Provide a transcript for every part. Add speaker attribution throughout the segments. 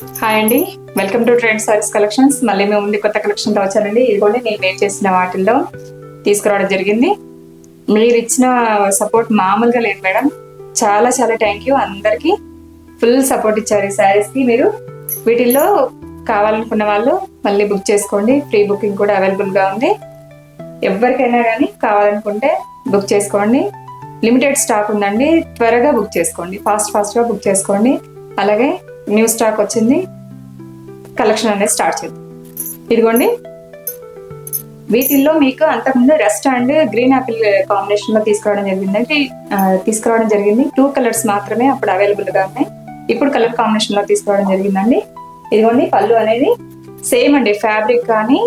Speaker 1: Hi అండి, welcome to trend saris collections. మళ్ళీ మేము ముందు కొత్త కలెక్షన్తో వచ్చానండి. ఇది కూడా నేను వేర్ చేసిన వాటిల్లో తీసుకురావడం జరిగింది. మీరు ఇచ్చిన సపోర్ట్ మామూలుగా లేదు మేడం. చాలా చాలా థ్యాంక్ యూ. అందరికీ ఫుల్ సపోర్ట్ ఇచ్చారు ఈ శారీస్కి. మీరు వీటిల్లో కావాలనుకున్న వాళ్ళు మళ్ళీ బుక్ చేసుకోండి. ఫ్రీ బుకింగ్ కూడా అవైలబుల్గా ఉంది. ఎవరికైనా కానీ కావాలనుకుంటే బుక్ చేసుకోండి. లిమిటెడ్ స్టాక్ ఉందండి, త్వరగా బుక్ చేసుకోండి. ఫాస్ట్గా బుక్ చేసుకోండి. అలాగే న్యూ స్టాక్ వచ్చింది, కలెక్షన్ అనేది స్టార్ట్ చేద్దాం. ఇదిగోండి, వీటిల్లో మీకు అంతకుముందు rest and green Apple combination లో తీసుకురావడం జరిగింది. 2 కలర్స్ మాత్రమే అప్పుడు అవైలబుల్ గా ఉన్నాయి. ఇప్పుడు కలర్ కాంబినేషన్ లో తీసుకురావడం జరిగిందండి. ఇదిగోండి, పళ్ళు అనేది సేమ్ అండి, ఫ్యాబ్రిక్ కానీ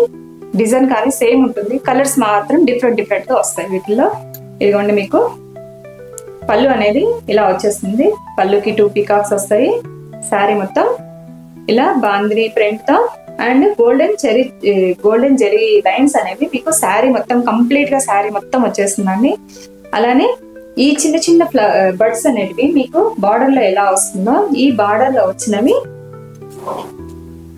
Speaker 1: డిజైన్ కానీ సేమ్ ఉంటుంది. కలర్స్ మాత్రం డిఫరెంట్ గా వస్తాయి వీటిల్లో. ఇదిగోండి, మీకు పళ్ళు అనేది ఇలా వచ్చేస్తుంది. పళ్ళుకి 2 పీకాక్స్ వస్తాయి. శారీ మొత్తం ఇలా బాందిని ప్రింట్ తో అండ్ గోల్డెన్ జెరీ లైన్స్ అనేవి మీకు శారీ మొత్తం కంప్లీట్ గా శారీ మొత్తం వచ్చేస్తుందండి. అలానే ఈ చిన్న చిన్న బర్డ్స్ అనేవి మీకు బార్డర్ లో ఎలా వస్తుందో ఈ బార్డర్ లో వచ్చినవి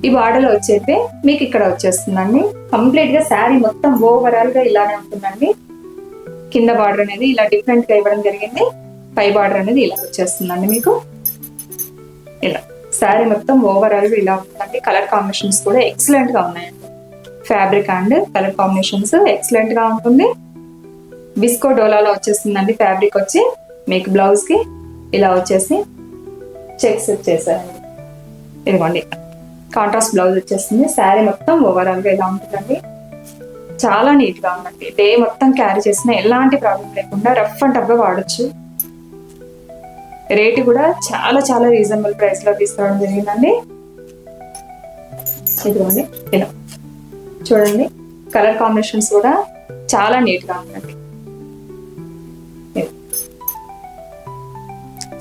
Speaker 1: ఈ బార్డర్ లో వచ్చేవి మీకు ఇక్కడ వచ్చేస్తుందండి. కంప్లీట్ గా శారీ మొత్తం ఓవరాల్ గా ఇలానే ఉంటుందండి. కింద బార్డర్ అనేది ఇలా డిఫరెంట్ గా ఇవ్వడం జరిగింది. పై బార్డర్ అనేది ఇలా వచ్చేస్తుందండి. మీకు ఇలా శారీ మొత్తం ఓవరాల్ గా ఇలా ఉంటుందండి. కలర్ కాంబినేషన్స్ కూడా ఎక్సలెంట్ గా ఉన్నాయండి. Fabric and colour combinations excellent గా ఉంటుంది. విస్కో డోలాలో వచ్చేస్తుందండి. ఫ్యాబ్రిక్ వచ్చి మీకు బ్లౌజ్ కి ఇలా వచ్చేసి చెక్స్ వచ్చేసాయండి. ఇదిగోండి, కాంట్రాస్ట్ బ్లౌజ్ వచ్చేస్తుంది. శారీ మొత్తం ఓవరాల్ గా ఇలా ఉంటుందండి. చాలా నీట్ గా ఉందండి. డే మొత్తం క్యారీ చేసిన ఎలాంటి ప్రాబ్లం లేకుండా రఫ్ అండ్ టఫ్ గా వాడచ్చు. రేటు కూడా చాలా చాలా రీజనబుల్ ప్రైస్ లో తీసుకురావడం జరిగిందండి. ఇదిగోండి, ఇలా చూడండి, కలర్ కాంబినేషన్స్ కూడా చాలా నీట్ గా ఉందండి.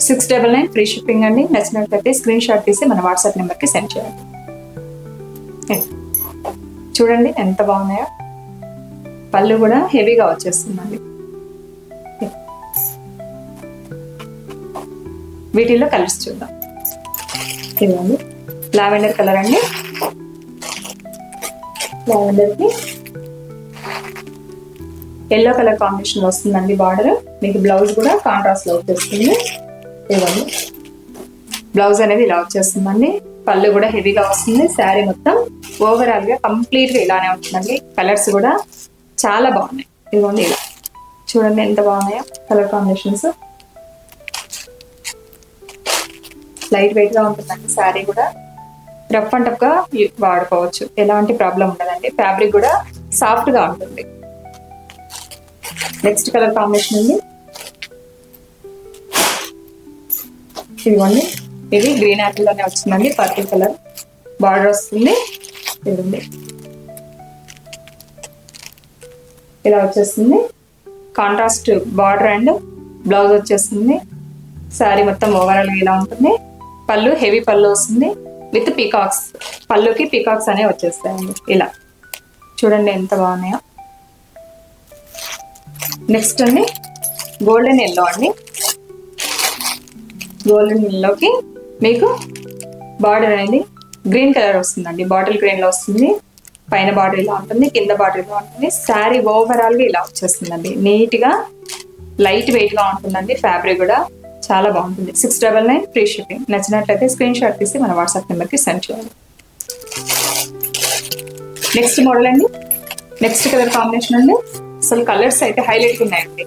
Speaker 1: 699 ఫ్రీ షిప్పింగ్ అండి. నచ్చినట్లయితే స్క్రీన్ షాట్ తీసి మన వాట్సాప్ నెంబర్ కి సెండ్ చేయండి. చూడండి ఎంత బాగున్నాయో. పళ్ళు కూడా హెవీగా వచ్చేస్తుందండి. వీటిల్లో కలర్స్ చూద్దాం. ఇదిగోండి, లావెండర్ కలర్ అండి. లావెండర్కి ఎల్లో కలర్ కాంబినేషన్ లో వస్తుందండి బార్డర్. మీకు బ్లౌజ్ కూడా కాంట్రాస్ట్ లో వచ్చేస్తుంది. ఇదిగోండి, బ్లౌజ్ అనేది ఇలా వచ్చేస్తుందండి. పళ్ళు కూడా హెవీగా వస్తుంది. శారీ మొత్తం ఓవరాల్ గా కంప్లీట్ గా ఇలానే ఉంటుందండి. కలర్స్ కూడా చాలా బాగున్నాయి. ఇదిగోండి, ఇలా చూడండి ఎంత బాగున్నాయో కలర్ కాంబినేషన్స్. లైట్ వెయిట్ గా ఉంటుందండి. శారీ కూడా రఫ్ అండ్ టఫ్ గా వాడుకోవచ్చు, ఎలాంటి ప్రాబ్లం ఉండదండి. ఫ్యాబ్రిక్ కూడా సాఫ్ట్ గా ఉంటుంది. నెక్స్ట్ కలర్ కాంబినేషన్ ఉంది. ఇదిగోండి, ఇది గ్రీన్ యాపిల్ లోనే వచ్చిందండి. పర్పుల్ కలర్ బార్డర్ వస్తుంది. ఇదిగోండి, ఇలా వచ్చేస్తుంది. కాంట్రాస్ట్ బార్డర్ అండ్ బ్లౌజ్ వచ్చేస్తుంది. శారీ మొత్తం ఓవరాల్ గా ఇలా ఉంటుంది. పళ్ళు హెవీ పళ్ళు వస్తుంది విత్ పీకాక్స్. పళ్ళుకి పీకాక్స్ అనేవి వచ్చేస్తాయండి. ఇలా చూడండి ఎంత బాగున్నాయో. నెక్స్ట్ అండి గోల్డెన్ ఎల్లో అండి. గోల్డెన్ ఎల్లోకి మీకు బార్డర్ అనేది గ్రీన్ కలర్ వస్తుందండి. బాటిల్ గ్రీన్ లో వస్తుంది. పైన బార్డర్ ఇలా ఉంటుంది, కింద బార్డర్ ఇలా ఉంటుంది. శారీ ఓవరాల్ గా ఇలా వచ్చేస్తుందండి. నీట్ గా లైట్ వెయిట్ గా ఉంటుందండి. ఫ్యాబ్రిక్ కూడా చాలా బాగుంటుంది. 699 ఫ్రీ షిప్పింగ్. నచ్చినట్లయితే స్క్రీన్ షాట్ తీసి మన వాట్సాప్ నెంబర్ కి సెండ్ చేయండి. నెక్స్ట్ మోడల్ అండి. నెక్స్ట్ కలర్ కాంబినేషన్ అండి. అసలు కలర్స్ అయితే హైలైట్ ఉన్నాయండి.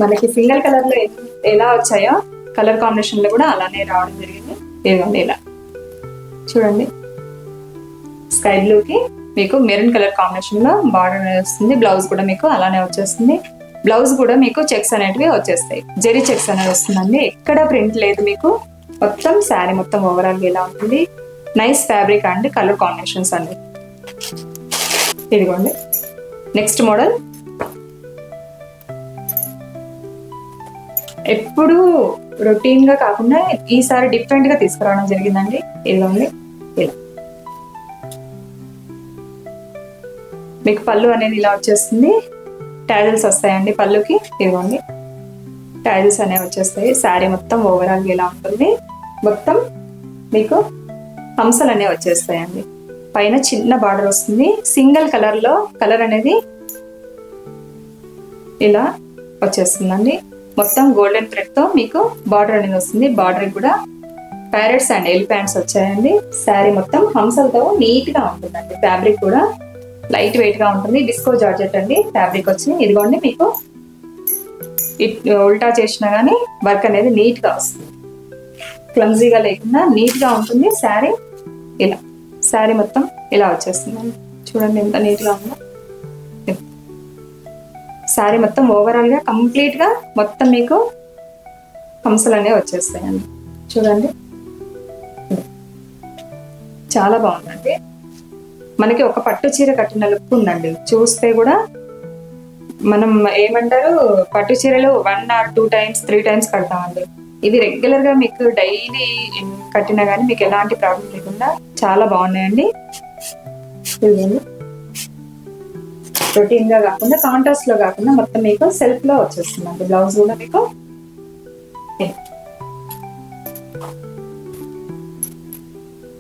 Speaker 1: మనకి సింగిల్ కలర్ లో ఎలా వచ్చాయో కలర్ కాంబినేషన్ లో కూడా అలానే రావడం జరిగింది. ఇదిగోండి, ఇలా చూడండి, స్కై బ్లూ కి మీకు మెరూన్ కలర్ కాంబినేషన్ లో బార్డర్ వస్తుంది. బ్లౌజ్ కూడా మీకు అలానే వచ్చేస్తుంది. బ్లౌజ్ కూడా మీకు చెక్స్ అనేటివి వచ్చేస్తాయి. జెరీ చెక్స్ అనేది వస్తుందండి. ఎక్కడ ప్రింట్ లేదు మీకు. మొత్తం శారీ మొత్తం ఓవరాల్ గా ఇలా ఉంటుంది. Nice fabric and colour combinations అండి. ఇదిగోండి, నెక్స్ట్ మోడల్. ఎప్పుడు రొటీన్ గా కాకుండా ఈసారి డిఫరెంట్ గా తీసుకురావడం జరిగిందండి. ఇదిగోండి, ఇలా మీకు పళ్ళు అనేది ఇలా వచ్చేస్తుంది. టాజిల్స్ వస్తాయండి పళ్ళుకి. ఇదిగోండి, టాజిల్స్ అనేవి వచ్చేస్తాయి. శారీ మొత్తం ఓవరాల్ ఇలా ఉంటుంది. మొత్తం మీకు హంసలు అనేవి వచ్చేస్తాయండి. పైన చిన్న బార్డర్ వస్తుంది. సింగిల్ కలర్లో కలర్ అనేది ఇలా వచ్చేస్తుందండి. మొత్తం గోల్డెన్ థ్రెడ్తో మీకు బార్డర్ అనేది వస్తుంది. బార్డర్ కూడా ప్యారెట్స్ అండ్ ఎలిఫెంట్స్ వచ్చాయండి. శారీ మొత్తం హంసలతో నీట్గా ఉంటుందండి. ఫ్యాబ్రిక్ కూడా లైట్ వెయిట్గా ఉంటుంది. డిస్కో జార్జెట్ అండి ఫ్యాబ్రిక్ వచ్చి. ఇదిగోండి మీకు ఉల్టా చేసినా కానీ వర్క్ అనేది నీట్గా వస్తుంది. క్లమ్జీగా లేకుండా నీట్గా ఉంటుంది శారీ. ఇలా శారీ మొత్తం ఇలా వచ్చేస్తుందండి. చూడండి ఎంత నీట్గా ఉందో. శారీ మొత్తం ఓవరాల్గా కంప్లీట్గా మొత్తం మీకు హంసలు అనేవి వచ్చేస్తాయండి. చూడండి చాలా బాగుందండి. మనకి ఒక పట్టు చీర కట్టిన లుక్ ఉందండి. చూస్తే కూడా మనం ఏమంటారు, పట్టు చీరలు 1 or 2 times 3 times కడతామండి. ఇది రెగ్యులర్ గా మీకు డైలీ కట్టినా కానీ మీకు ఎలాంటి ప్రాబ్లం లేకుండా చాలా బాగున్నాయండి. రొటీన్ గా కాకుండా కాంట్రాస్ట్ లో కాకుండా మొత్తం మీకు సెల్ఫ్ లో వచ్చేస్తుందండి. బ్లౌజ్ కూడా మీకు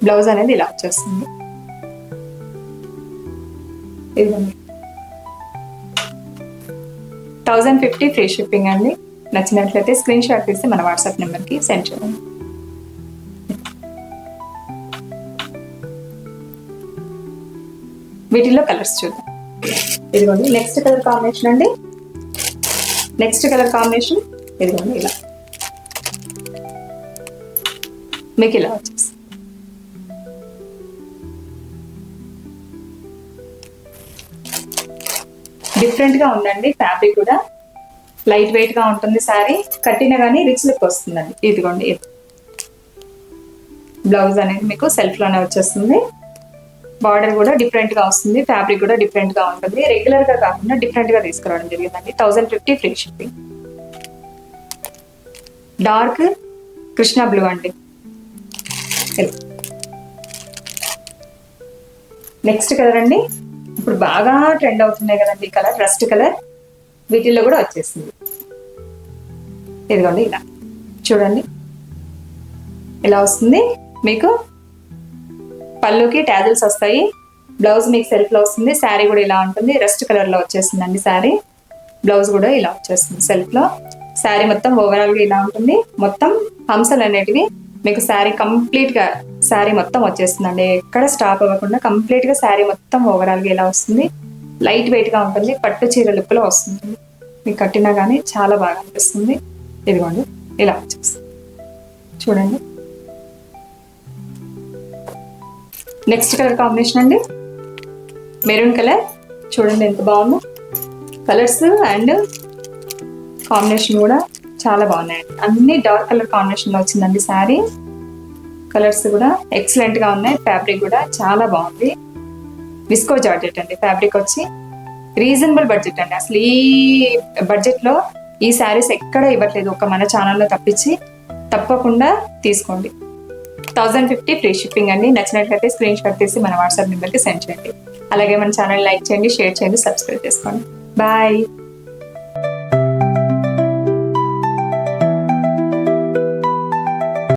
Speaker 1: బ్లౌజ్ అనేది ఇలా వచ్చేస్తుంది. ఇదిగోండి 1050 ఫ్రీ షిప్పింగ్ అండి. నచ్చినట్లయితే స్క్రీన్ షాట్ తీసి మన వాట్సాప్ నెంబర్కి సెండ్ చేయండి. వీటిల్లో కలర్స్ చూద్దాం. ఇదిగోండి నెక్స్ట్ కలర్ కాంబినేషన్ అండి. నెక్స్ట్ కలర్ కాంబినేషన్ ఇదిగోండి ఇలా మీకు ఇలా వచ్చేసి డిఫరెంట్ గా ఉందండి. ఫ్యాబ్రిక్ కూడా లైట్ వెయిట్ గా ఉంటుంది. శారీ కట్టిన కానీ రిచ్ లుక్ వస్తుందండి. ఇదిగోండి బ్లౌజ్ అనేది మీకు సెల్ఫ్ లోనే వచ్చేస్తుంది. బార్డర్ కూడా డిఫరెంట్ గా వస్తుంది. ఫ్యాబ్రిక్ కూడా డిఫరెంట్ గా ఉంటుంది. రెగ్యులర్ గా కాకుండా డిఫరెంట్ గా తీసుకురావడం జరిగిందండి. 1050 free shipping. Dark Krishna blue అండి. నెక్స్ట్ కలర్ అండి. ఇప్పుడు బాగా ట్రెండ్ అవుతున్నాయి కదండి ఈ కలర్, రస్ట్ కలర్. వీటిల్లో కూడా వచ్చేసింది. ఇదిగోండి ఇలా చూడండి ఇలా వస్తుంది. మీకు పళ్ళుకి ట్యాజిల్స్ వస్తాయి. బ్లౌజ్ మీకు సెల్ఫ్ లో వస్తుంది. శారీ కూడా ఇలా ఉంటుంది. రస్ట్ కలర్ లో వచ్చేసిందండి శారీ. బ్లౌజ్ కూడా ఇలా వచ్చేస్తుంది సెల్ఫ్ లో. శారీ మొత్తం ఓవరాల్ గా ఇలా ఉంటుంది. మొత్తం హంసలు అనేటివి మీకు శారీ కంప్లీట్ గా శారీ మొత్తం వచ్చేస్తుందండి. ఎక్కడ స్టాప్ అవ్వకుండా కంప్లీట్ గా శారీ మొత్తం ఓవరాల్ గా ఇలా వస్తుంది. లైట్ వెయిట్ గా ఉంటుంది. పట్టు చీర లుక్ లో వస్తుంది. మీకు కట్టినా కానీ చాలా బాగా అనిపిస్తుంది. ఇదిగోండి ఇలా వచ్చేస్తుంది. చూడండి నెక్స్ట్ కలర్ కాంబినేషన్ అండి మెరూన్ కలర్. చూడండి ఎంత బాగుందో. కలర్స్ అండ్ కాంబినేషన్ కూడా చాలా బాగున్నాయండి. అన్ని డార్క్ కలర్ కాంబినేషన్ లో వచ్చిందండి శారీ. కలర్స్ కూడా ఎక్సలెంట్ గా ఉన్నాయి. ఫ్యాబ్రిక్ కూడా చాలా బాగుంది. విస్కో జార్జెట్ అండి ఫ్యాబ్రిక్ వచ్చి. రీజనబుల్ బడ్జెట్ అండి. అసలు ఈ బడ్జెట్ లో ఈ శారీస్ ఎక్కడ ఇవ్వట్లేదు, ఒక మన ఛానల్లో తప్పించి. తప్పకుండా తీసుకోండి. 1050 ఫ్రీ షిప్పింగ్ అండి. నచ్చినట్లయితే స్క్రీన్ షాట్ తీసి మన వాట్సాప్ నెంబర్కి సెండ్ చేయండి. అలాగే మన ఛానల్ లైక్ చేయండి, షేర్ చేయండి, సబ్స్క్రైబ్ చేసుకోండి. బాయ్.